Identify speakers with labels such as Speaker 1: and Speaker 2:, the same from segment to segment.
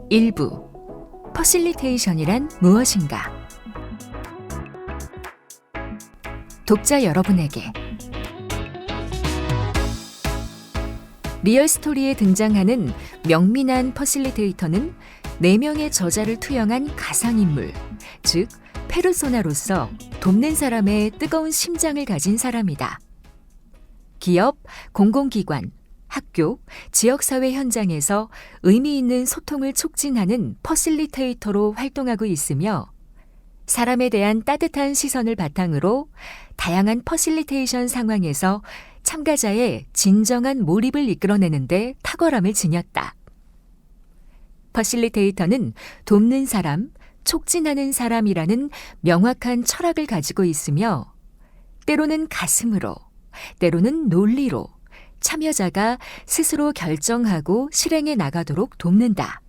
Speaker 1: 일부 퍼실리테이션이란 무엇인가? 독자 여러분에게 리얼스토리에 등장하는 명민한 퍼실리테이터는 4명의 저자를 투영한 가상인물, 즉 페르소나로서 돕는 사람의 뜨거운 심장을 가진 사람이다. 기업, 공공기관, 학교, 지역사회 현장에서 의미 있는 소통을 촉진하는 퍼실리테이터로 활동하고 있으며 사람에 대한 따뜻한 시선을 바탕으로 다양한 퍼실리테이션 상황에서 참가자의 진정한 몰입을 이끌어내는 데 탁월함을 지녔다. 퍼실리테이터는 돕는 사람, 촉진하는 사람이라는 명확한 철학을 가지고 있으며 때로는 가슴으로, 때로는 논리로 참여자가 스스로 결정하고 실행해 나가도록 돕는다.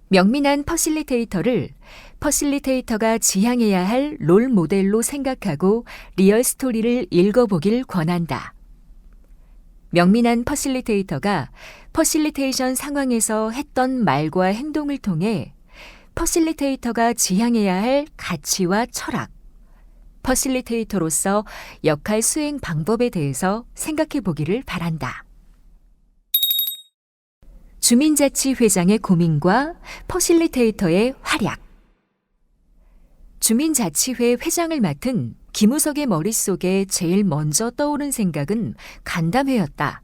Speaker 1: 명민한 퍼실리테이터를 퍼실리테이터가 지향해야 할 롤 모델로 생각하고 리얼 스토리를 읽어보길 권한다. 명민한 퍼실리테이터가 퍼실리테이션 상황에서 했던 말과 행동을 통해 퍼실리테이터가 지향해야 할 가치와 철학, 퍼실리테이터로서 역할 수행 방법에 대해서 생각해 보기를 바란다. 주민자치회장의 고민과 퍼실리테이터의 활약. 주민자치회 회장을 맡은 김우석의 머릿속에 제일 먼저 떠오른 생각은 간담회였다.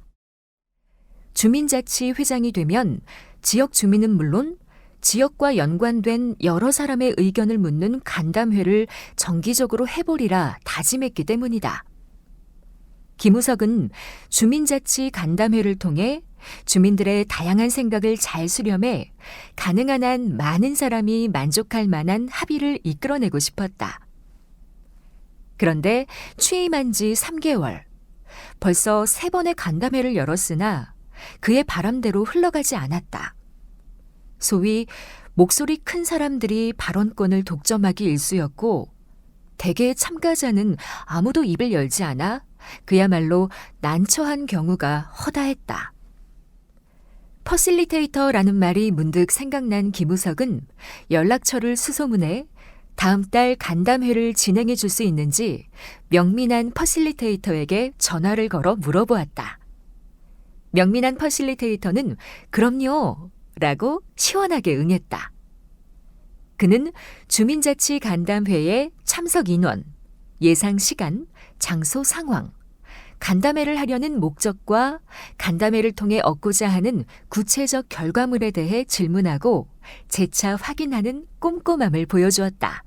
Speaker 1: 주민자치회장이 되면 지역 주민은 물론 지역과 연관된 여러 사람의 의견을 묻는 간담회를 정기적으로 해보리라 다짐했기 때문이다. 김우석은 주민자치 간담회를 통해 주민들의 다양한 생각을 잘 수렴해 가능한 한 많은 사람이 만족할 만한 합의를 이끌어내고 싶었다. 그런데 취임한 지 3개월, 벌써 3번의 간담회를 열었으나 그의 바람대로 흘러가지 않았다. 소위 목소리 큰 사람들이 발언권을 독점하기 일쑤였고 대개 참가자는 아무도 입을 열지 않아 그야말로 난처한 경우가 허다했다. 퍼실리테이터라는 말이 문득 생각난 김우석은 연락처를 수소문해 다음 달 간담회를 진행해 줄 수 있는지 명민한 퍼실리테이터에게 전화를 걸어 물어보았다. 명민한 퍼실리테이터는 그럼요 라고 시원하게 응했다. 그는 주민자치 간담회의 참석 인원, 예상 시간, 장소 상황, 간담회를 하려는 목적과 간담회를 통해 얻고자 하는 구체적 결과물에 대해 질문하고 재차 확인하는 꼼꼼함을 보여주었다.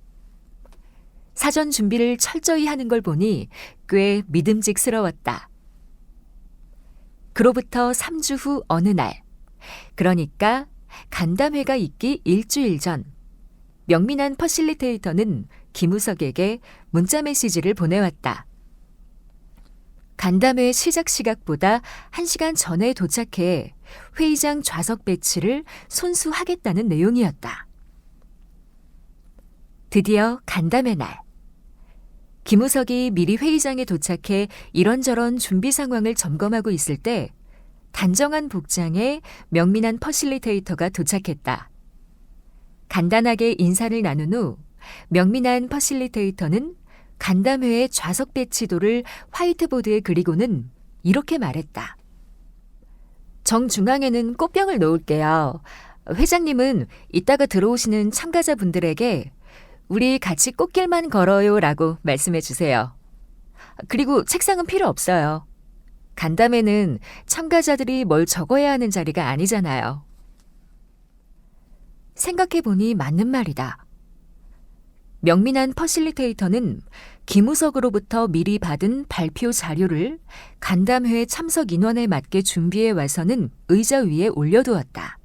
Speaker 1: 사전 준비를 철저히 하는 걸 보니 꽤 믿음직스러웠다. 그로부터 3주 후 어느 날, 그러니까 간담회가 있기 일주일 전, 명민한 퍼실리테이터는 김우석에게 문자 메시지를 보내왔다. 간담회 시작 시각보다 1시간 전에 도착해 회의장 좌석 배치를 손수하겠다는 내용이었다. 드디어 간담회 날. 김우석이 미리 회의장에 도착해 이런저런 준비 상황을 점검하고 있을 때 단정한 복장에 명민한 퍼실리테이터가 도착했다. 간단하게 인사를 나눈 후 명민한 퍼실리테이터는 간담회의 좌석 배치도를 화이트보드에 그리고는 이렇게 말했다. 정중앙에는 꽃병을 놓을게요. 회장님은 이따가 들어오시는 참가자분들에게 우리 같이 꽃길만 걸어요 라고 말씀해 주세요. 그리고 책상은 필요 없어요. 간담회는 참가자들이 뭘 적어야 하는 자리가 아니잖아요. 생각해보니 맞는 말이다. 명민한 퍼실리테이터는 김우석으로부터 미리 받은 발표 자료를 간담회 참석 인원에 맞게 준비해 와서는 의자 위에 올려두었다.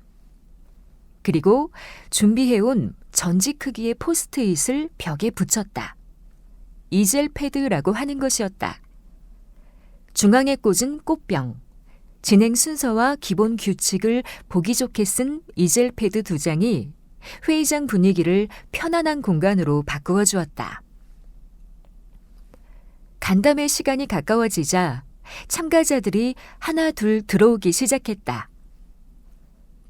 Speaker 1: 그리고 준비해온 전지 크기의 포스트잇을 벽에 붙였다. 이젤 패드라고 하는 것이었다. 중앙에 꽂은 꽃병, 진행 순서와 기본 규칙을 보기 좋게 쓴 이젤 패드 2장이 회의장 분위기를 편안한 공간으로 바꾸어 주었다. 간담회 시간이 가까워지자 참가자들이 하나 둘 들어오기 시작했다.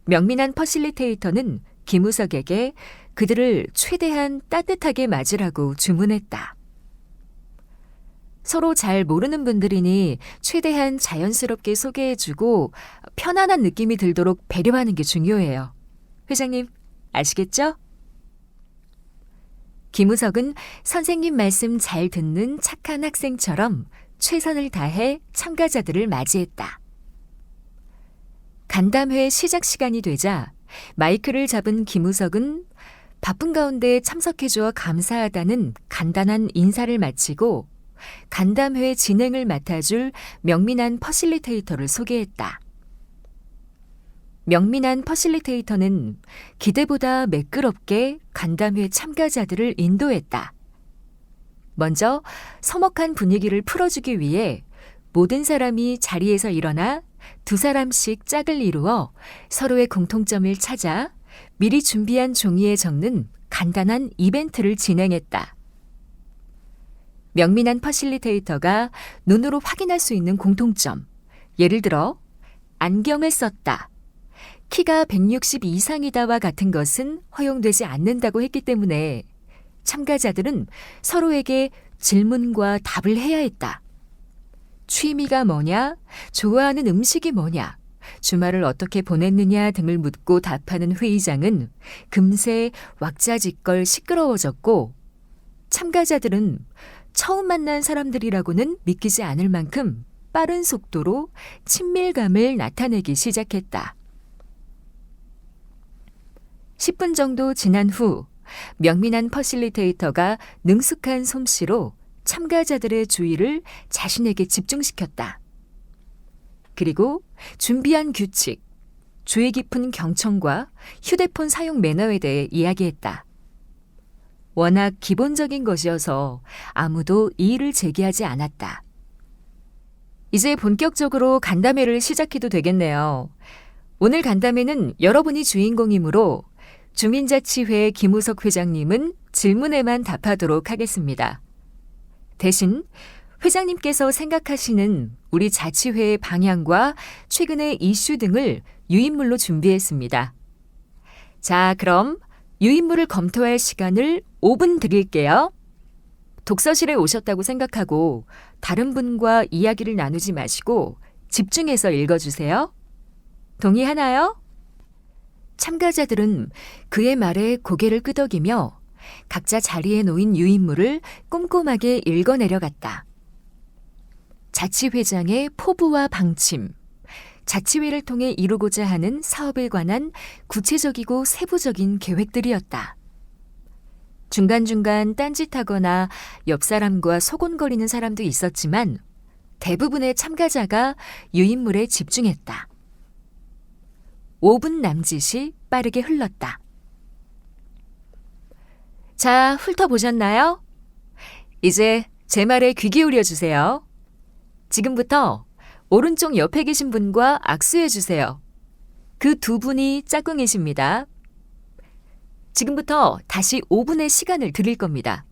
Speaker 1: 명민한 퍼실리테이터는 김우석에게 그들을 최대한 따뜻하게 맞으라고 주문했다. 서로 잘 모르는 분들이니 최대한 자연스럽게 소개해주고 편안한 느낌이 들도록 배려하는 게 중요해요. 회장님, 아시겠죠? 김우석은 선생님 말씀 잘 듣는 착한 학생처럼 최선을 다해 참가자들을 맞이했다. 간담회 시작 시간이 되자 마이크를 잡은 김우석은 바쁜 가운데 참석해주어 감사하다는 간단한 인사를 마치고 간담회 진행을 맡아줄 명민한 퍼실리테이터를 소개했다. 명민한 퍼실리테이터는 기대보다 매끄럽게 간담회 참가자들을 인도했다. 먼저 서먹한 분위기를 풀어주기 위해 모든 사람이 자리에서 일어나 두 사람씩 짝을 이루어 서로의 공통점을 찾아 미리 준비한 종이에 적는 간단한 이벤트를 진행했다. 명민한 퍼실리테이터가 눈으로 확인할 수 있는 공통점, 예를 들어 안경을 썼다, 키가 160 이상이다와 같은 것은 허용되지 않는다고 했기 때문에 참가자들은 서로에게 질문과 답을 해야 했다. 취미가 뭐냐, 좋아하는 음식이 뭐냐, 주말을 어떻게 보냈느냐 등을 묻고 답하는 회의장은 금세 왁자지껄 시끄러워졌고 참가자들은 처음 만난 사람들이라고는 믿기지 않을 만큼 빠른 속도로 친밀감을 나타내기 시작했다. 10분 정도 지난 후 명민한 퍼실리테이터가 능숙한 솜씨로 참가자들의 주의를 자신에게 집중시켰다. 그리고 준비한 규칙, 주의 깊은 경청과 휴대폰 사용 매너에 대해 이야기했다. 워낙 기본적인 것이어서 아무도 이의를 제기하지 않았다. 이제 본격적으로 간담회를 시작해도 되겠네요. 오늘 간담회는 여러분이 주인공이므로 주민자치회 김우석 회장님은 질문에만 답하도록 하겠습니다. 대신 회장님께서 생각하시는 우리 자치회의 방향과 최근의 이슈 등을 유인물로 준비했습니다. 자, 그럼 유인물을 검토할 시간을 5분 드릴게요. 독서실에 오셨다고 생각하고 다른 분과 이야기를 나누지 마시고 집중해서 읽어주세요. 동의하나요? 참가자들은 그의 말에 고개를 끄덕이며 각자 자리에 놓인 유인물을 꼼꼼하게 읽어내려갔다. 자치회장의 포부와 방침, 자치회를 통해 이루고자 하는 사업에 관한 구체적이고 세부적인 계획들이었다. 중간중간 딴짓하거나 옆 사람과 소곤거리는 사람도 있었지만 대부분의 참가자가 유인물에 집중했다. 5분 남짓이 빠르게 흘렀다. 자, 훑어보셨나요? 이제 제 말에 귀 기울여 주세요. 지금부터 오른쪽 옆에 계신 분과 악수해 주세요. 그 두 분이 짝꿍이십니다. 지금부터 다시 5분의 시간을 드릴 겁니다.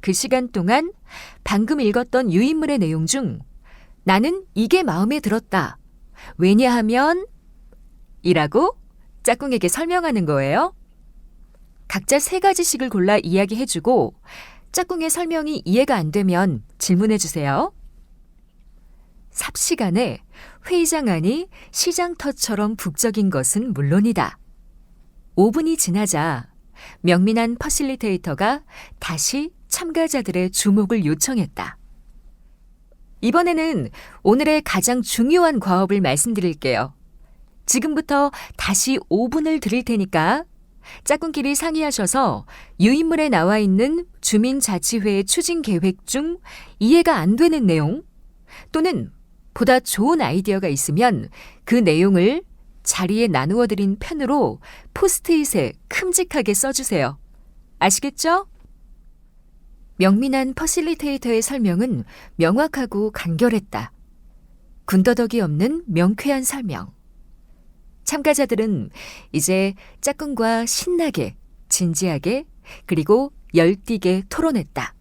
Speaker 1: 그 시간 동안 방금 읽었던 유인물의 내용 중 나는 이게 마음에 들었다. 왜냐하면 이라고 짝꿍에게 설명하는 거예요. 각자 3가지씩을 골라 이야기해주고 짝꿍의 설명이 이해가 안 되면 질문해주세요. 삽시간에 회의장 안이 시장터처럼 북적인 것은 물론이다. 5분이 지나자 명민한 퍼실리테이터가 다시 참가자들의 주목을 요청했다. 이번에는 오늘의 가장 중요한 과업을 말씀드릴게요. 지금부터 다시 5분을 드릴 테니까 짝꿍끼리 상의하셔서 유인물에 나와 있는 주민자치회의 추진 계획 중 이해가 안 되는 내용 또는 보다 좋은 아이디어가 있으면 그 내용을 자리에 나누어 드린 펜으로 포스트잇에 큼직하게 써주세요. 아시겠죠? 명민한 퍼실리테이터의 설명은 명확하고 간결했다. 군더더기 없는 명쾌한 설명. 참가자들은 이제 짝꿍과 신나게, 진지하게, 그리고 열띠게 토론했다.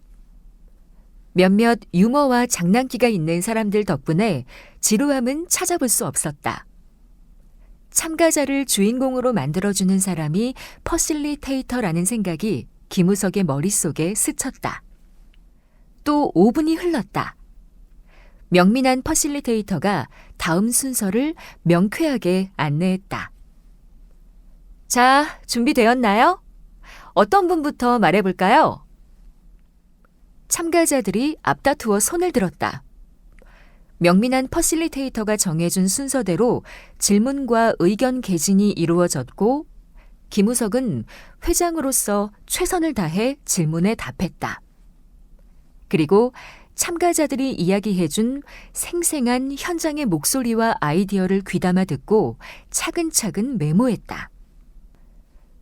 Speaker 1: 몇몇 유머와 장난기가 있는 사람들 덕분에 지루함은 찾아볼 수 없었다. 참가자를 주인공으로 만들어주는 사람이 퍼실리테이터라는 생각이 김우석의 머릿속에 스쳤다. 또 5분이 흘렀다. 명민한 퍼실리테이터가 다음 순서를 명쾌하게 안내했다. 자, 준비되었나요? 어떤 분부터 말해볼까요? 참가자들이 앞다투어 손을 들었다. 명민한 퍼실리테이터가 정해준 순서대로 질문과 의견 개진이 이루어졌고 김우석은 회장으로서 최선을 다해 질문에 답했다. 그리고 참가자들이 이야기해준 생생한 현장의 목소리와 아이디어를 귀담아 듣고 차근차근 메모했다.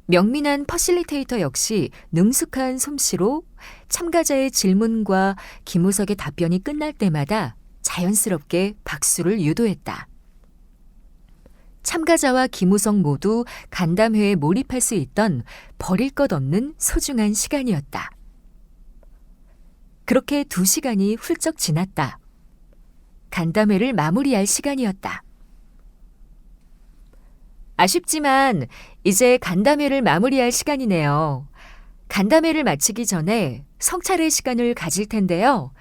Speaker 1: 명민한 퍼실리테이터 역시 능숙한 솜씨로 참가자의 질문과 김우석의 답변이 끝날 때마다 자연스럽게 박수를 유도했다. 참가자와 김우석 모두 간담회에 몰입할 수 있던 버릴 것 없는 소중한 시간이었다. 그렇게 2시간이 훌쩍 지났다. 간담회를 마무리할 시간이었다. 아쉽지만 이제 간담회를 마무리할 시간이네요. 간담회를 마치기 전에 성찰의 시간을 가질 텐데요.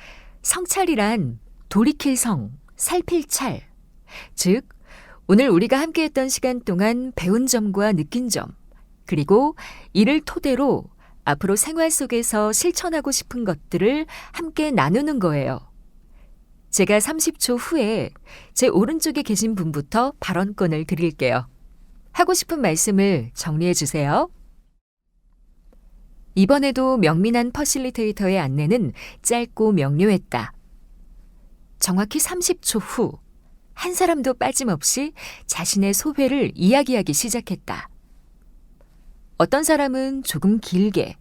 Speaker 1: 성찰이란 돌이킬 성, 살필 찰, 즉 오늘 우리가 함께했던 시간 동안 배운 점과 느낀 점, 그리고 이를 토대로 앞으로 생활 속에서 실천하고 싶은 것들을 함께 나누는 거예요. 제가 30초 후에 제 오른쪽에 계신 분부터 발언권을 드릴게요. 하고 싶은 말씀을 정리해 주세요. 이번에도 명민한 퍼실리테이터의 안내는 짧고 명료했다. 정확히 30초 후, 한 사람도 빠짐없이 자신의 소회를 이야기하기 시작했다. 어떤 사람은 조금 길게,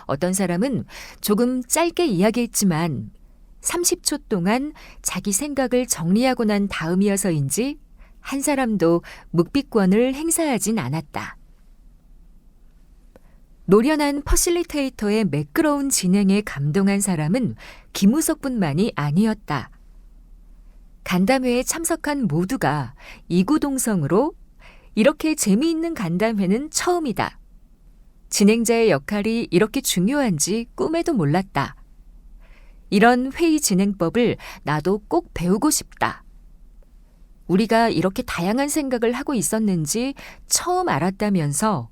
Speaker 1: 어떤 사람은 조금 짧게 이야기했지만 30초 동안 자기 생각을 정리하고 난 다음이어서인지 한 사람도 묵비권을 행사하진 않았다. 노련한 퍼실리테이터의 매끄러운 진행에 감동한 사람은 김우석뿐만이 아니었다. 간담회에 참석한 모두가 이구동성으로 이렇게 재미있는 간담회는 처음이다. 진행자의 역할이 이렇게 중요한지 꿈에도 몰랐다. 이런 회의 진행법을 나도 꼭 배우고 싶다. 우리가 이렇게 다양한 생각을 하고 있었는지 처음 알았다면서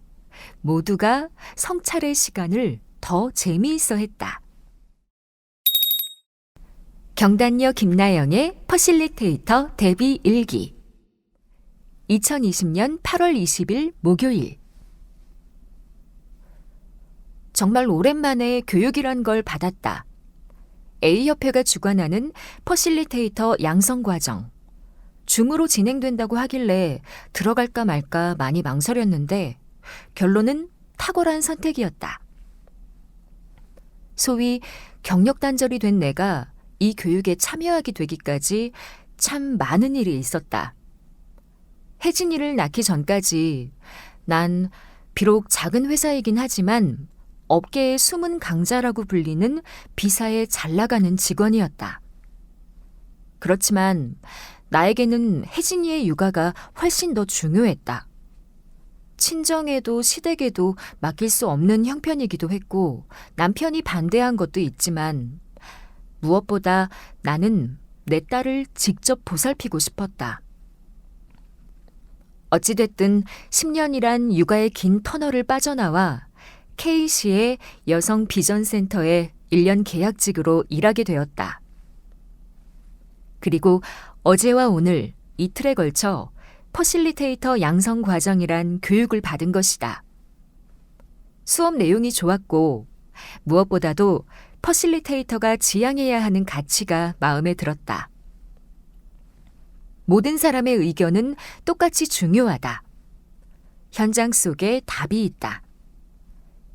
Speaker 1: 모두가 성찰의 시간을 더 재미있어 했다. 경단녀 김나영의 퍼실리테이터 데뷔 일기 2020년 8월 20일 목요일 정말 오랜만에 교육이란 걸 받았다. A협회가 주관하는 퍼실리테이터 양성과정. 줌으로 진행된다고 하길래 들어갈까 말까 많이 망설였는데 결론은 탁월한 선택이었다. 소위 경력 단절이 된 내가 이 교육에 참여하게 되기까지 참 많은 일이 있었다. 혜진이를 낳기 전까지 난 비록 작은 회사이긴 하지만 업계의 숨은 강자라고 불리는 비사에 잘 나가는 직원이었다. 그렇지만 나에게는 혜진이의 육아가 훨씬 더 중요했다. 친정에도 시댁에도 맡길 수 없는 형편이기도 했고 남편이 반대한 것도 있지만 무엇보다 나는 내 딸을 직접 보살피고 싶었다. 어찌됐든 10년이란 육아의 긴 터널을 빠져나와 K시의 여성 비전센터에 1년 계약직으로 일하게 되었다. 그리고 어제와 오늘 이틀에 걸쳐 퍼실리테이터 양성 과정이란 교육을 받은 것이다. 수업 내용이 좋았고 무엇보다도 퍼실리테이터가 지향해야 하는 가치가 마음에 들었다. 모든 사람의 의견은 똑같이 중요하다. 현장 속에 답이 있다.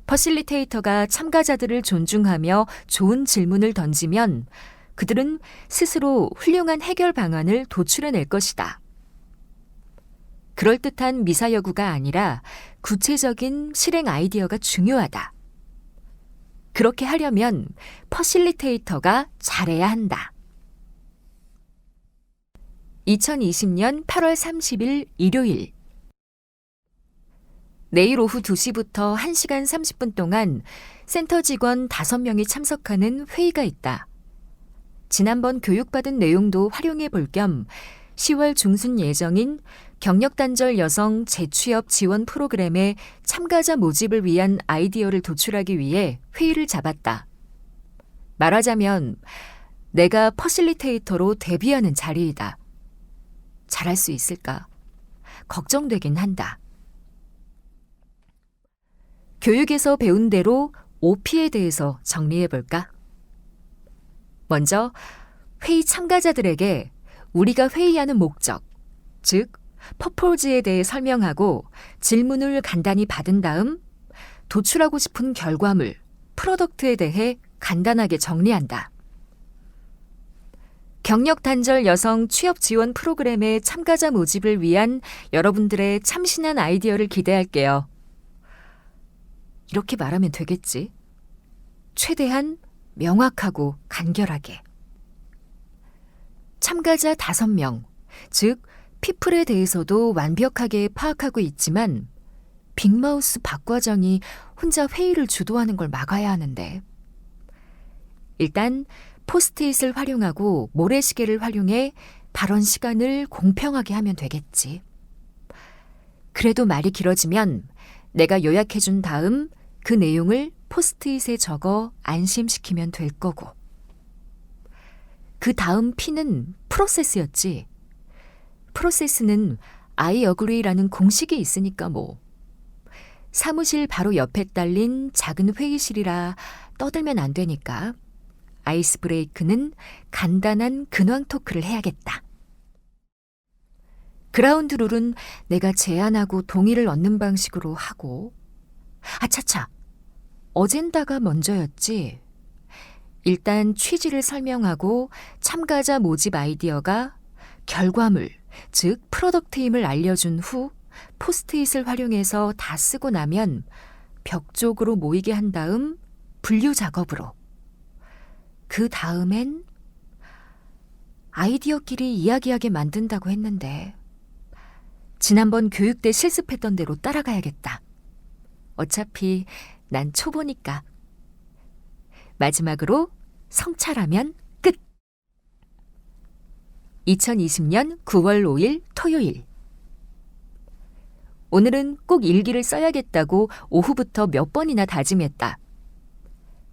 Speaker 1: 퍼실리테이터가 참가자들을 존중하며 좋은 질문을 던지면 그들은 스스로 훌륭한 해결 방안을 도출해낼 것이다. 그럴듯한 미사여구가 아니라 구체적인 실행 아이디어가 중요하다. 그렇게 하려면 퍼실리테이터가 잘해야 한다. 2020년 8월 30일 일요일 내일 오후 2시부터 1시간 30분 동안 센터 직원 5명이 참석하는 회의가 있다. 지난번 교육받은 내용도 활용해 볼 겸 10월 중순 예정인 경력단절 여성 재취업 지원 프로그램의 참가자 모집을 위한 아이디어를 도출하기 위해 회의를 잡았다. 말하자면 내가 퍼실리테이터로 데뷔하는 자리이다. 잘할 수 있을까? 걱정되긴 한다. 교육에서 배운 대로 OP에 대해서 정리해 볼까? 먼저 회의 참가자들에게 우리가 회의하는 목적, 즉 퍼포즈에 대해 설명하고 질문을 간단히 받은 다음 도출하고 싶은 결과물, 프로덕트에 대해 간단하게 정리한다. 경력 단절 여성 취업 지원 프로그램의 참가자 모집을 위한 여러분들의 참신한 아이디어를 기대할게요. 이렇게 말하면 되겠지. 최대한 명확하고 간결하게. 참가자 5명, 즉 피플에 대해서도 완벽하게 파악하고 있지만 빅마우스 박 과장이 혼자 회의를 주도하는 걸 막아야 하는데. 일단 포스트잇을 활용하고 모래시계를 활용해 발언 시간을 공평하게 하면 되겠지. 그래도 말이 길어지면 내가 요약해준 다음 그 내용을 포스트잇에 적어 안심시키면 될 거고. 그 다음 P는 프로세스였지. 프로세스는 I agree라는 공식이 있으니까 뭐. 사무실 바로 옆에 딸린 작은 회의실이라 떠들면 안 되니까 아이스 브레이크는 간단한 근황 토크를 해야겠다. 그라운드 룰은 내가 제안하고 동의를 얻는 방식으로 하고. 아차차, 어젠다가 먼저였지. 일단 취지를 설명하고 참가자 모집 아이디어가 결과물, 즉 프로덕트임을 알려준 후 포스트잇을 활용해서 다 쓰고 나면 벽 쪽으로 모이게 한 다음 분류 작업으로. 그 다음엔 아이디어끼리 이야기하게 만든다고 했는데 지난번 교육 때 실습했던 대로 따라가야겠다. 어차피 난 초보니까. 마지막으로 성찰하면 끝. 2020년 9월 5일 토요일. 오늘은 꼭 일기를 써야겠다고 오후부터 몇 번이나 다짐했다.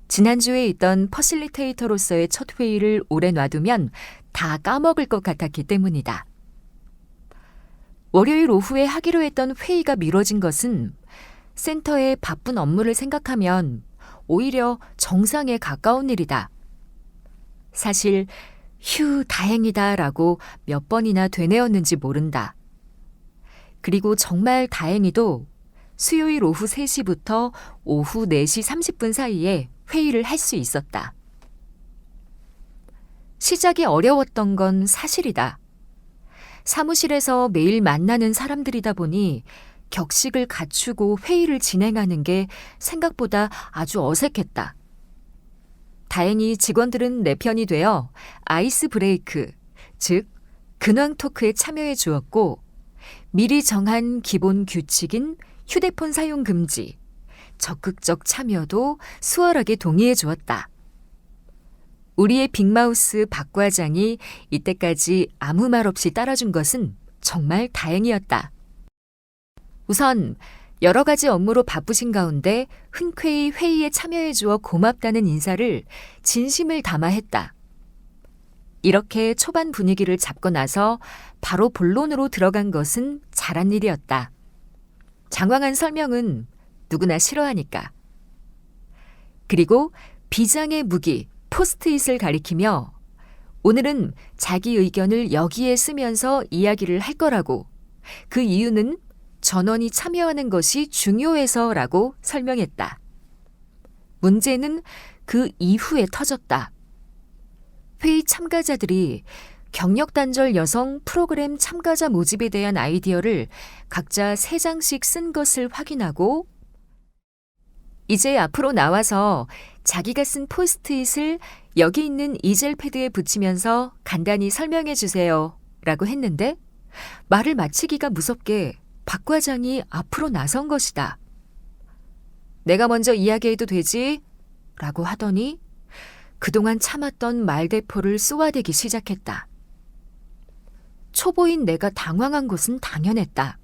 Speaker 1: 지난주에 있던 퍼실리테이터로서의 첫 회의를 오래 놔두면 다 까먹을 것 같았기 때문이다. 월요일 오후에 하기로 했던 회의가 미뤄진 것은 센터의 바쁜 업무를 생각하면 오히려 정상에 가까운 일이다. 사실 휴 다행이다라고 몇 번이나 되뇌었는지 모른다. 그리고 정말 다행히도 수요일 오후 3시부터 오후 4시 30분 사이에 회의를 할 수 있었다. 시작이 어려웠던 건 사실이다. 사무실에서 매일 만나는 사람들이다 보니 격식을 갖추고 회의를 진행하는 게 생각보다 아주 어색했다. 다행히 직원들은 내 편이 되어 아이스 브레이크, 즉 근황 토크에 참여해 주었고 미리 정한 기본 규칙인 휴대폰 사용 금지, 적극적 참여도 수월하게 동의해 주었다. 우리의 빅마우스 박 과장이 이때까지 아무 말 없이 따라준 것은 정말 다행이었다. 우선 여러 가지 업무로 바쁘신 가운데 흔쾌히 회의에 참여해 주어 고맙다는 인사를 진심을 담아 했다. 이렇게 초반 분위기를 잡고 나서 바로 본론으로 들어간 것은 잘한 일이었다. 장황한 설명은 누구나 싫어하니까. 그리고 비장의 무기, 포스트잇을 가리키며 오늘은 자기 의견을 여기에 쓰면서 이야기를 할 거라고. 그 이유는 전원이 참여하는 것이 중요해서라고 설명했다. 문제는 그 이후에 터졌다. 회의 참가자들이 경력단절 여성 프로그램 참가자 모집에 대한 아이디어를 각자 3장씩 쓴 것을 확인하고 이제 앞으로 나와서 자기가 쓴 포스트잇을 여기 있는 이젤 패드에 붙이면서 간단히 설명해 주세요 라고 했는데 말을 마치기가 무섭게 박 과장이 앞으로 나선 것이다. 내가 먼저 이야기해도 되지? 라고 하더니 그동안 참았던 말대포를 쏘아대기 시작했다. 초보인 내가 당황한 것은 당연했다.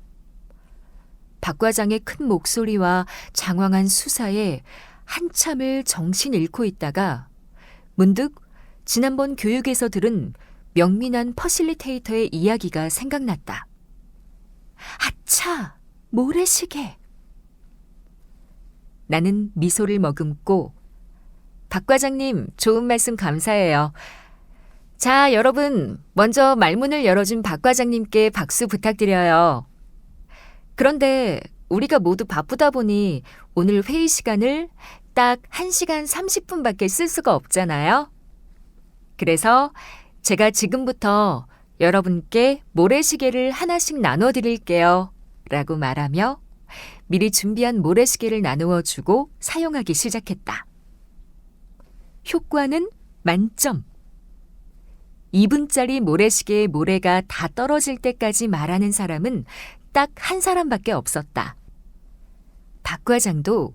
Speaker 1: 박 과장의 큰 목소리와 장황한 수사에 한참을 정신 잃고 있다가 문득 지난번 교육에서 들은 명민한 퍼실리테이터의 이야기가 생각났다. 아차! 모래시계! 나는 미소를 머금고 박 과장님, 좋은 말씀 감사해요. 자, 여러분, 먼저 말문을 열어준 박 과장님께 박수 부탁드려요. 그런데 우리가 모두 바쁘다 보니 오늘 회의 시간을 딱 1시간 30분밖에 쓸 수가 없잖아요. 그래서 제가 지금부터 여러분께 모래시계를 하나씩 나눠드릴게요. 라고 말하며 미리 준비한 모래시계를 나누어 주고 사용하기 시작했다. 효과는 만점. 2분짜리 모래시계의 모래가 다 떨어질 때까지 말하는 사람은 딱 한 사람밖에 없었다. 박 과장도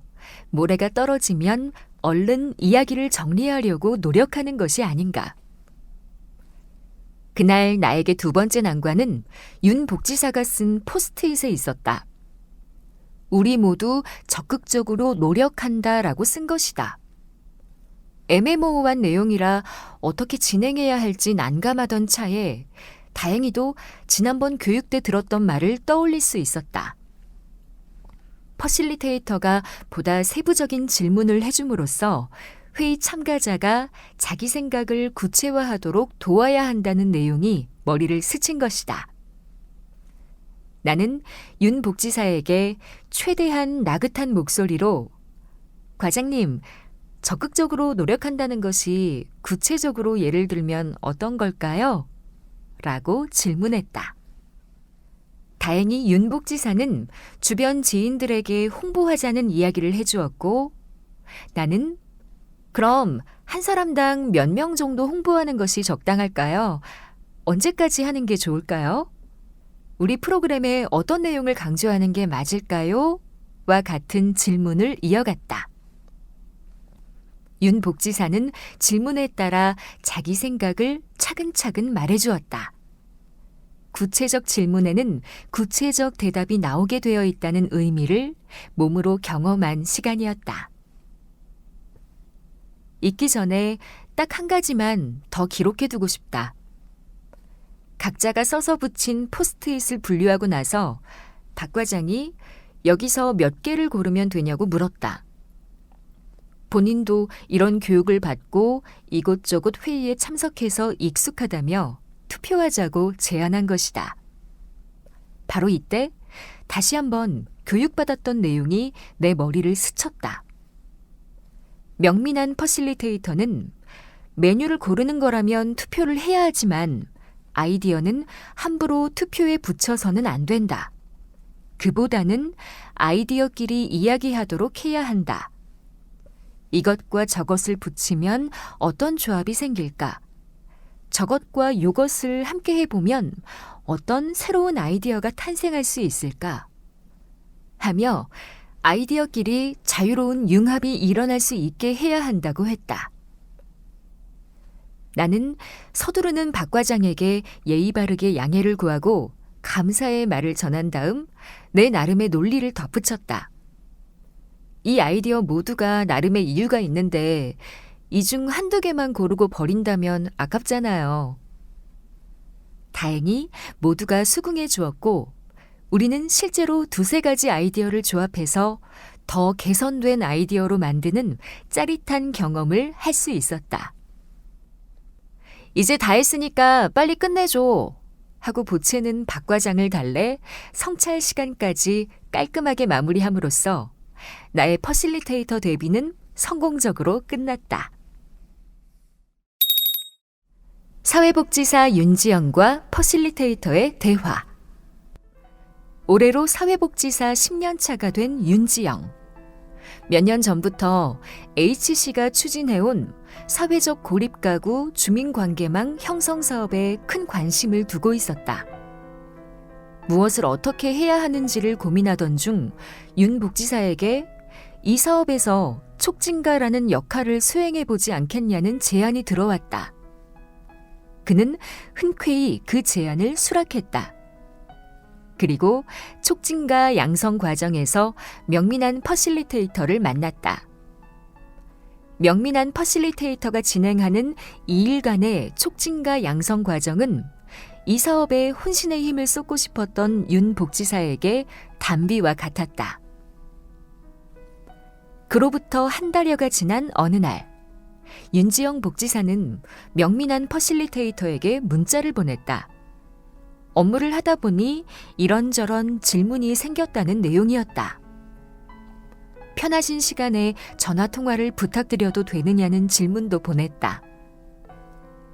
Speaker 1: 모래가 떨어지면 얼른 이야기를 정리하려고 노력하는 것이 아닌가. 그날 나에게 두 번째 난관은 윤 복지사가 쓴 포스트잇에 있었다. 우리 모두 적극적으로 노력한다라고 쓴 것이다. 애매모호한 내용이라 어떻게 진행해야 할지 난감하던 차에 다행히도 지난번 교육 때 들었던 말을 떠올릴 수 있었다. 퍼실리테이터가 보다 세부적인 질문을 해줌으로써 회의 참가자가 자기 생각을 구체화하도록 도와야 한다는 내용이 머리를 스친 것이다. 나는 윤 복지사에게 최대한 나긋한 목소리로 과장님, 적극적으로 노력한다는 것이 구체적으로 예를 들면 어떤 걸까요? 라고 질문했다. 다행히 윤 복지사는 주변 지인들에게 홍보하자는 이야기를 해주었고 나는 그럼 한 사람당 몇 명 정도 홍보하는 것이 적당할까요? 언제까지 하는 게 좋을까요? 우리 프로그램에 어떤 내용을 강조하는 게 맞을까요? 와 같은 질문을 이어갔다. 윤 복지사는 질문에 따라 자기 생각을 차근차근 말해주었다. 구체적 질문에는 구체적 대답이 나오게 되어 있다는 의미를 몸으로 경험한 시간이었다. 잊기 전에 딱 한 가지만 더 기록해두고 싶다. 각자가 써서 붙인 포스트잇을 분류하고 나서 박 과장이 여기서 몇 개를 고르면 되냐고 물었다. 본인도 이런 교육을 받고 이곳저곳 회의에 참석해서 익숙하다며 투표하자고 제안한 것이다. 바로 이때 다시 한번 교육받았던 내용이 내 머리를 스쳤다. 명민한 퍼실리테이터는 메뉴를 고르는 거라면 투표를 해야 하지만 아이디어는 함부로 투표에 붙여서는 안 된다. 그보다는 아이디어끼리 이야기하도록 해야 한다. 이것과 저것을 붙이면 어떤 조합이 생길까? 저것과 요것을 함께 해보면 어떤 새로운 아이디어가 탄생할 수 있을까? 하며 아이디어끼리 자유로운 융합이 일어날 수 있게 해야 한다고 했다. 나는 서두르는 박 과장에게 예의 바르게 양해를 구하고 감사의 말을 전한 다음 내 나름의 논리를 덧붙였다. 이 아이디어 모두가 나름의 이유가 있는데 이 중 한두 개만 고르고 버린다면 아깝잖아요. 다행히 모두가 수긍해 주었고 우리는 실제로 두세 가지 아이디어를 조합해서 더 개선된 아이디어로 만드는 짜릿한 경험을 할 수 있었다. 이제 다 했으니까 빨리 끝내줘 하고 보채는 박 과장을 달래 성찰 시간까지 깔끔하게 마무리함으로써 나의 퍼실리테이터 데뷔는 성공적으로 끝났다. 사회복지사 윤지영과 퍼실리테이터의 대화. 올해로 사회복지사 10년 차가 된 윤지영. 몇 년 전부터 HC가 추진해온 사회적 고립가구 주민관계망 형성 사업에 큰 관심을 두고 있었다. 무엇을 어떻게 해야 하는지를 고민하던 중 윤 복지사에게 이 사업에서 촉진가라는 역할을 수행해보지 않겠냐는 제안이 들어왔다. 그는 흔쾌히 그 제안을 수락했다. 그리고 촉진가 양성 과정에서 명민한 퍼실리테이터를 만났다. 명민한 퍼실리테이터가 진행하는 2일간의 촉진가 양성 과정은 이 사업에 혼신의 힘을 쏟고 싶었던 윤 복지사에게 단비와 같았다. 그로부터 한 달여가 지난 어느 날, 윤지영 복지사는 명민한 퍼실리테이터에게 문자를 보냈다. 업무를 하다 보니 이런저런 질문이 생겼다는 내용이었다. 편하신 시간에 전화통화를 부탁드려도 되느냐는 질문도 보냈다.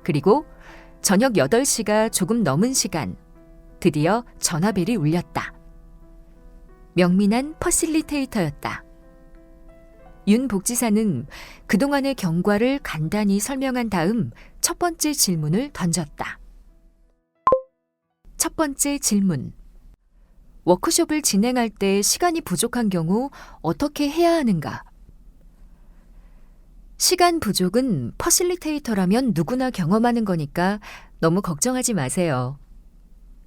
Speaker 1: 그리고 저녁 8시가 조금 넘은 시간, 드디어 전화벨이 울렸다. 명민한 퍼실리테이터였다. 윤 복지사는 그동안의 경과를 간단히 설명한 다음 첫 번째 질문을 던졌다. 첫 번째 질문. 워크숍을 진행할 때 시간이 부족한 경우 어떻게 해야 하는가? 시간 부족은 퍼실리테이터라면 누구나 경험하는 거니까 너무 걱정하지 마세요.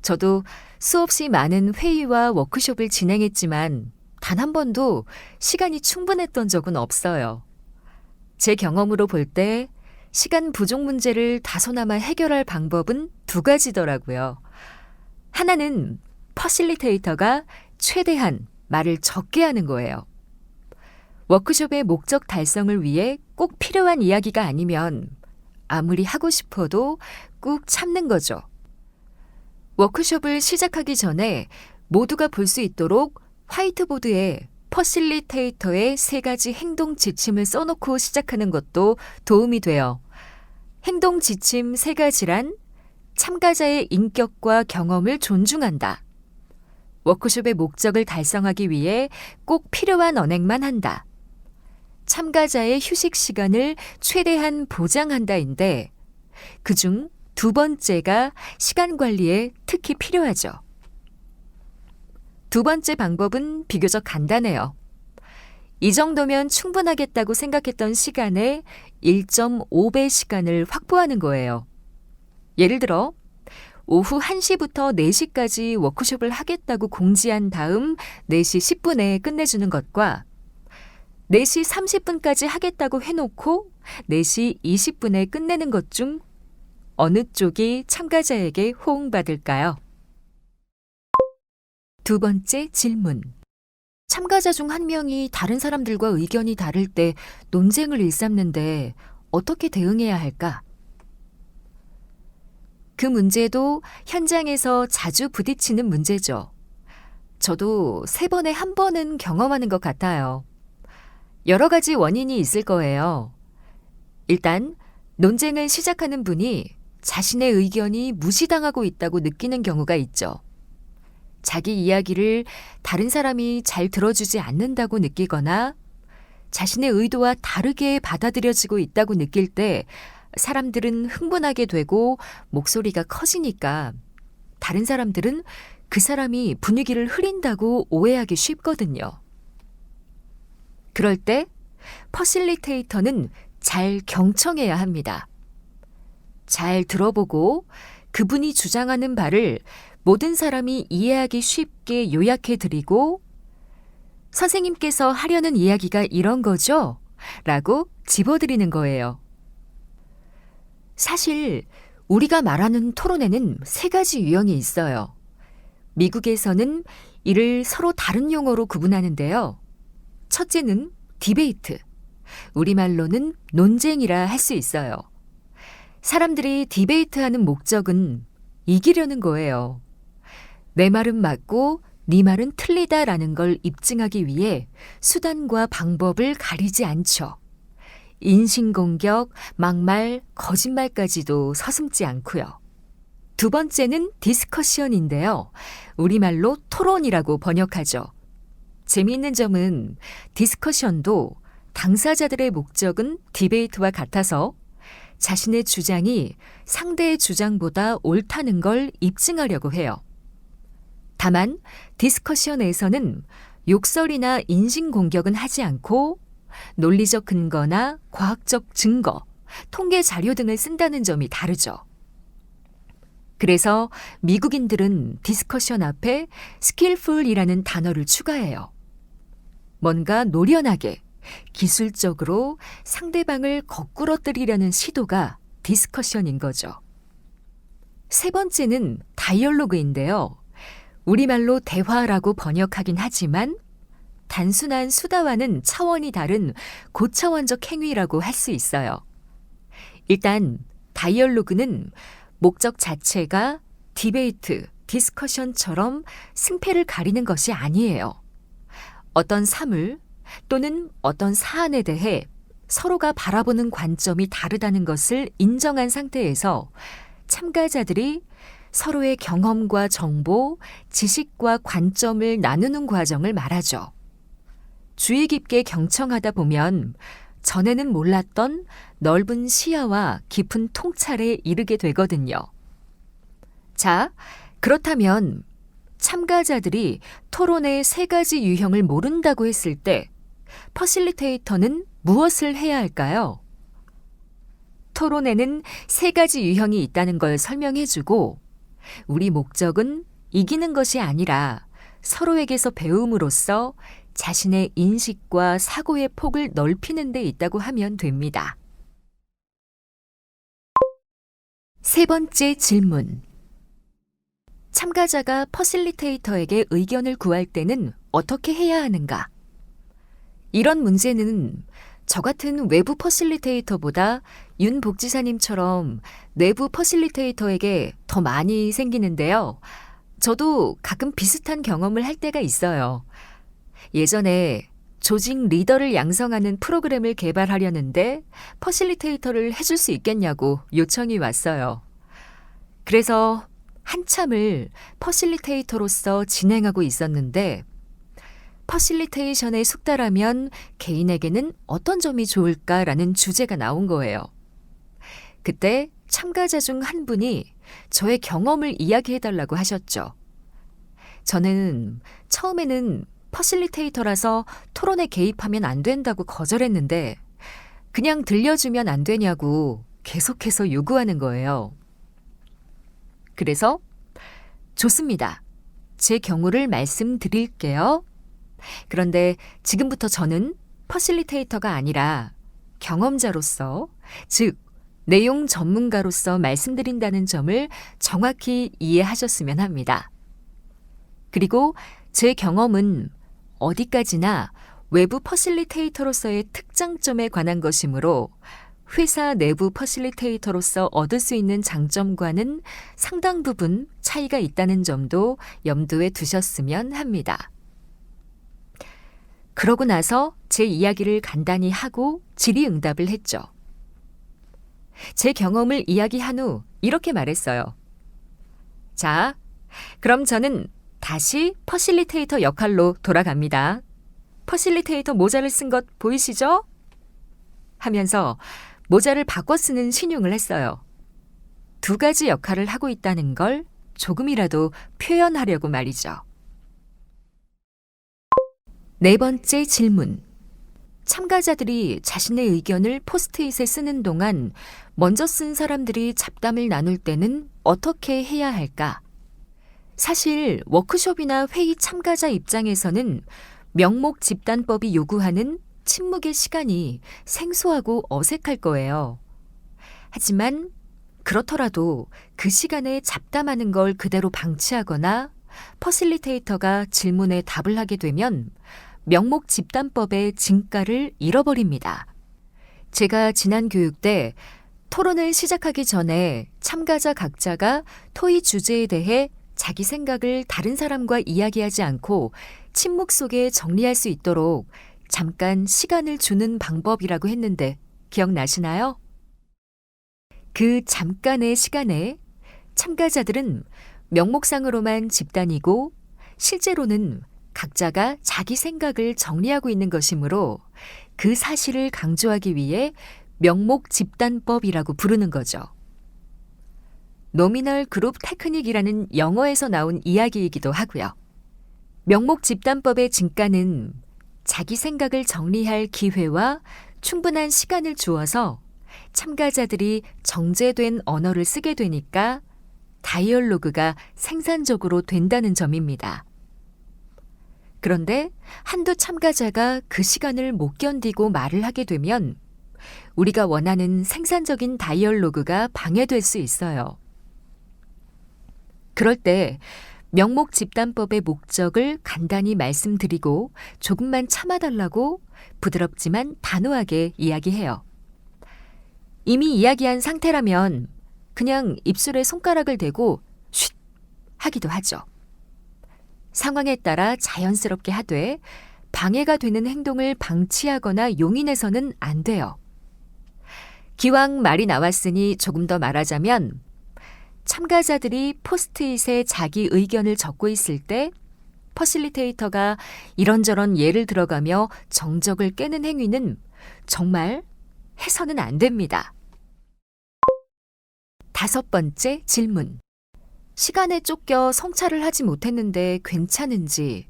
Speaker 1: 저도 수없이 많은 회의와 워크숍을 진행했지만 단 한 번도 시간이 충분했던 적은 없어요. 제 경험으로 볼 때 시간 부족 문제를 다소나마 해결할 방법은 두 가지더라고요. 하나는 퍼실리테이터가 최대한 말을 적게 하는 거예요. 워크숍의 목적 달성을 위해 꼭 필요한 이야기가 아니면 아무리 하고 싶어도 꾹 참는 거죠. 워크숍을 시작하기 전에 모두가 볼 수 있도록 화이트보드에 퍼실리테이터의 3가지 행동 지침을 써놓고 시작하는 것도 도움이 돼요. 행동 지침 3가지란 참가자의 인격과 경험을 존중한다. 워크숍의 목적을 달성하기 위해 꼭 필요한 언행만 한다. 참가자의 휴식 시간을 최대한 보장한다인데 그중 두 번째가 시간 관리에 특히 필요하죠. 두 번째 방법은 비교적 간단해요. 이 정도면 충분하겠다고 생각했던 시간의 1.5배 시간을 확보하는 거예요. 예를 들어 오후 1시부터 4시까지 워크숍을 하겠다고 공지한 다음 4시 10분에 끝내주는 것과 4시 30분까지 하겠다고 해놓고 4시 20분에 끝내는 것 중 어느 쪽이 참가자에게 호응받을까요? 두 번째 질문. 참가자 중 한 명이 다른 사람들과 의견이 다를 때 논쟁을 일삼는데 어떻게 대응해야 할까? 그 문제도 현장에서 자주 부딪히는 문제죠. 저도 3번에 1번은 경험하는 것 같아요. 여러 가지 원인이 있을 거예요. 일단 논쟁을 시작하는 분이 자신의 의견이 무시당하고 있다고 느끼는 경우가 있죠. 자기 이야기를 다른 사람이 잘 들어주지 않는다고 느끼거나 자신의 의도와 다르게 받아들여지고 있다고 느낄 때 사람들은 흥분하게 되고 목소리가 커지니까 다른 사람들은 그 사람이 분위기를 흐린다고 오해하기 쉽거든요. 그럴 때 퍼실리테이터는 잘 경청해야 합니다. 잘 들어보고 그분이 주장하는 바를 모든 사람이 이해하기 쉽게 요약해 드리고 선생님께서 하려는 이야기가 이런 거죠? 라고 집어드리는 거예요. 사실 우리가 말하는 토론에는 3가지 유형이 있어요. 미국에서는 이를 서로 다른 용어로 구분하는데요. 첫째는 디베이트, 우리말로는 논쟁이라 할 수 있어요. 사람들이 디베이트하는 목적은 이기려는 거예요. 내 말은 맞고 네 말은 틀리다라는 걸 입증하기 위해 수단과 방법을 가리지 않죠. 인신공격, 막말, 거짓말까지도 서슴지 않고요. 두 번째는 디스커션인데요. 우리말로 토론이라고 번역하죠. 재미있는 점은 디스커션도 당사자들의 목적은 디베이트와 같아서 자신의 주장이 상대의 주장보다 옳다는 걸 입증하려고 해요. 다만 디스커션에서는 욕설이나 인신공격은 하지 않고 논리적 근거나 과학적 증거, 통계 자료 등을 쓴다는 점이 다르죠. 그래서 미국인들은 디스커션 앞에 skillful이라는 단어를 추가해요. 뭔가 노련하게, 기술적으로 상대방을 거꾸러뜨리려는 시도가 디스커션인 거죠. 세 번째는 다이얼로그인데요. 우리말로 대화라고 번역하긴 하지만 단순한 수다와는 차원이 다른 고차원적 행위라고 할 수 있어요. 일단 다이얼로그는 목적 자체가 디베이트, 디스커션처럼 승패를 가리는 것이 아니에요. 어떤 사물 또는 어떤 사안에 대해 서로가 바라보는 관점이 다르다는 것을 인정한 상태에서 참가자들이 서로의 경험과 정보, 지식과 관점을 나누는 과정을 말하죠. 주의 깊게 경청하다 보면 전에는 몰랐던 넓은 시야와 깊은 통찰에 이르게 되거든요. 자, 그렇다면 참가자들이 토론의 세 가지 유형을 모른다고 했을 때 퍼실리테이터는 무엇을 해야 할까요? 토론에는 세 가지 유형이 있다는 걸 설명해주고 우리 목적은 이기는 것이 아니라 서로에게서 배움으로써 자신의 인식과 사고의 폭을 넓히는 데 있다고 하면 됩니다. 세 번째 질문. 참가자가 퍼실리테이터에게 의견을 구할 때는 어떻게 해야 하는가? 이런 문제는 저 같은 외부 퍼실리테이터보다 윤 복지사님처럼 내부 퍼실리테이터에게 더 많이 생기는데요. 저도 가끔 비슷한 경험을 할 때가 있어요. 예전에 조직 리더를 양성하는 프로그램을 개발하려는데 퍼실리테이터를 해줄 수 있겠냐고 요청이 왔어요. 그래서 한참을 퍼실리테이터로서 진행하고 있었는데 퍼실리테이션에 숙달하면 개인에게는 어떤 점이 좋을까라는 주제가 나온 거예요. 그때 참가자 중 한 분이 저의 경험을 이야기해달라고 하셨죠. 저는 처음에는 퍼실리테이터라서 토론에 개입하면 안 된다고 거절했는데 그냥 들려주면 안 되냐고 계속해서 요구하는 거예요. 그래서 좋습니다. 제 경우를 말씀드릴게요. 그런데 지금부터 저는 퍼실리테이터가 아니라 경험자로서, 즉 내용 전문가로서 말씀드린다는 점을 정확히 이해하셨으면 합니다. 그리고 제 경험은 어디까지나 외부 퍼실리테이터로서의 특장점에 관한 것이므로 회사 내부 퍼실리테이터로서 얻을 수 있는 장점과는 상당 부분 차이가 있다는 점도 염두에 두셨으면 합니다. 그러고 나서 제 이야기를 간단히 하고 질의응답을 했죠. 제 경험을 이야기한 후 이렇게 말했어요. 자, 그럼 저는 다시 퍼실리테이터 역할로 돌아갑니다. 퍼실리테이터 모자를 쓴 것 보이시죠? 하면서 모자를 바꿔 쓰는 신용을 했어요. 두 가지 역할을 하고 있다는 걸 조금이라도 표현하려고 말이죠. 네 번째 질문. 참가자들이 자신의 의견을 포스트잇에 쓰는 동안 먼저 쓴 사람들이 잡담을 나눌 때는 어떻게 해야 할까? 사실 워크숍이나 회의 참가자 입장에서는 명목 집단법이 요구하는 침묵의 시간이 생소하고 어색할 거예요. 하지만 그렇더라도 그 시간에 잡담하는 걸 그대로 방치하거나 퍼실리테이터가 질문에 답을 하게 되면 명목 집단법의 진가를 잃어버립니다. 제가 지난 교육 때 토론을 시작하기 전에 참가자 각자가 토의 주제에 대해 자기 생각을 다른 사람과 이야기하지 않고 침묵 속에 정리할 수 있도록 잠깐 시간을 주는 방법이라고 했는데 기억나시나요? 그 잠깐의 시간에 참가자들은 명목상으로만 집단이고 실제로는 각자가 자기 생각을 정리하고 있는 것이므로 그 사실을 강조하기 위해 명목 집단법이라고 부르는 거죠. 노미널 그룹 테크닉이라는 영어에서 나온 이야기이기도 하고요. 명목 집단법의 진가는 자기 생각을 정리할 기회와 충분한 시간을 주어서 참가자들이 정제된 언어를 쓰게 되니까 다이얼로그가 생산적으로 된다는 점입니다. 그런데 한두 참가자가 그 시간을 못 견디고 말을 하게 되면 우리가 원하는 생산적인 다이얼로그가 방해될 수 있어요. 그럴 때 명목 집단법의 목적을 간단히 말씀드리고 조금만 참아달라고 부드럽지만 단호하게 이야기해요. 이미 이야기한 상태라면 그냥 입술에 손가락을 대고 쉿 하기도 하죠. 상황에 따라 자연스럽게 하되 방해가 되는 행동을 방치하거나 용인해서는 안 돼요. 기왕 말이 나왔으니 조금 더 말하자면 참가자들이 포스트잇에 자기 의견을 적고 있을 때 퍼실리테이터가 이런저런 예를 들어가며 정적을 깨는 행위는 정말 해서는 안 됩니다. 5번째 질문. 시간에 쫓겨 성찰을 하지 못했는데 괜찮은지,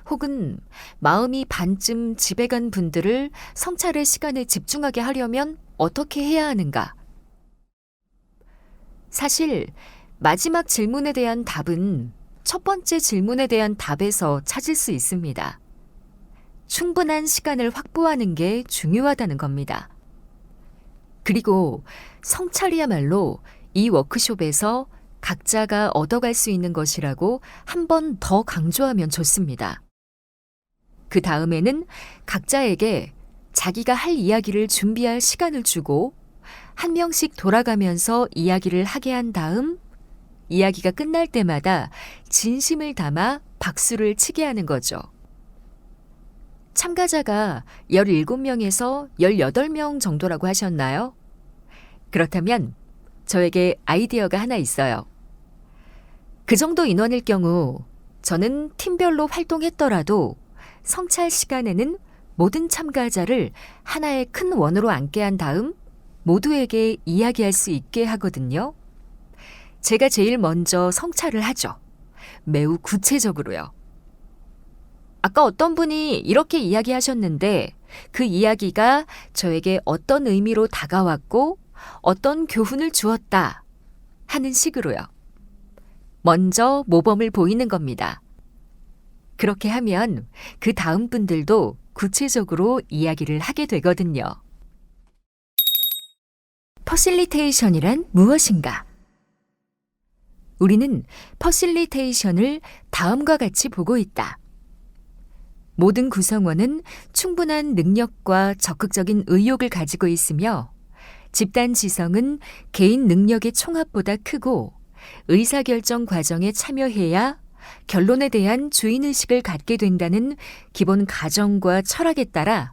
Speaker 1: 혹은 마음이 반쯤 집에 간 분들을 성찰의 시간에 집중하게 하려면 어떻게 해야 하는가? 사실 마지막 질문에 대한 답은 첫 번째 질문에 대한 답에서 찾을 수 있습니다. 충분한 시간을 확보하는 게 중요하다는 겁니다. 그리고 성찰이야말로 이 워크숍에서 각자가 얻어갈 수 있는 것이라고 한 번 더 강조하면 좋습니다. 그 다음에는 각자에게 자기가 할 이야기를 준비할 시간을 주고 한 명씩 돌아가면서 이야기를 하게 한 다음 이야기가 끝날 때마다 진심을 담아 박수를 치게 하는 거죠. 참가자가 17명에서 18명 정도라고 하셨나요? 그렇다면 저에게 아이디어가 하나 있어요. 그 정도 인원일 경우 저는 팀별로 활동했더라도 성찰 시간에는 모든 참가자를 하나의 큰 원으로 앉게 한 다음 모두에게 이야기할 수 있게 하거든요. 제가 제일 먼저 성찰을 하죠. 매우 구체적으로요. 아까 어떤 분이 이렇게 이야기하셨는데 그 이야기가 저에게 어떤 의미로 다가왔고 어떤 교훈을 주었다 하는 식으로요. 먼저 모범을 보이는 겁니다. 그렇게 하면 그 다음 분들도 구체적으로 이야기를 하게 되거든요. 퍼실리테이션이란 무엇인가? 우리는 퍼실리테이션을 다음과 같이 보고 있다. 모든 구성원은 충분한 능력과 적극적인 의욕을 가지고 있으며 집단 지성은 개인 능력의 총합보다 크고 의사결정 과정에 참여해야 결론에 대한 주인의식을 갖게 된다는 기본 가정과 철학에 따라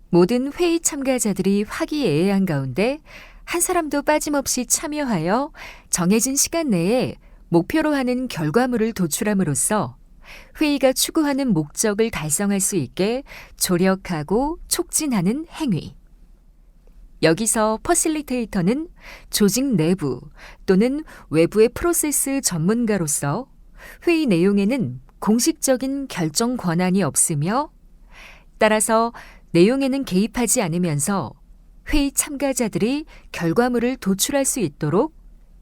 Speaker 1: 모든 회의 참가자들이 화기애애한 가운데 한 사람도 빠짐없이 참여하여 정해진 시간 내에 목표로 하는 결과물을 도출함으로써 회의가 추구하는 목적을 달성할 수 있게 조력하고 촉진하는 행위. 여기서 퍼실리테이터는 조직 내부 또는 외부의 프로세스 전문가로서 회의 내용에는 공식적인 결정 권한이 없으며 따라서 내용에는 개입하지 않으면서 회의 참가자들이 결과물을 도출할 수 있도록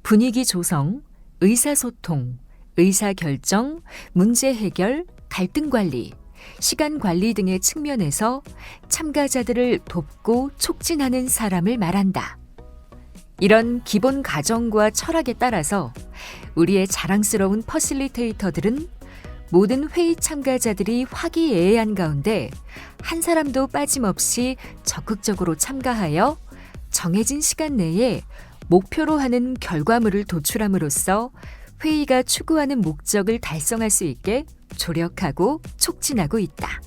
Speaker 1: 분위기 조성, 의사소통, 의사결정, 문제 해결, 갈등 관리, 시간 관리 등의 측면에서 참가자들을 돕고 촉진하는 사람을 말한다. 이런 기본 가정과 철학에 따라서 우리의 자랑스러운 퍼실리테이터들은 모든 회의 참가자들이 화기애애한 가운데 한 사람도 빠짐없이 적극적으로 참가하여 정해진 시간 내에 목표로 하는 결과물을 도출함으로써 회의가 추구하는 목적을 달성할 수 있게 조력하고 촉진하고 있다.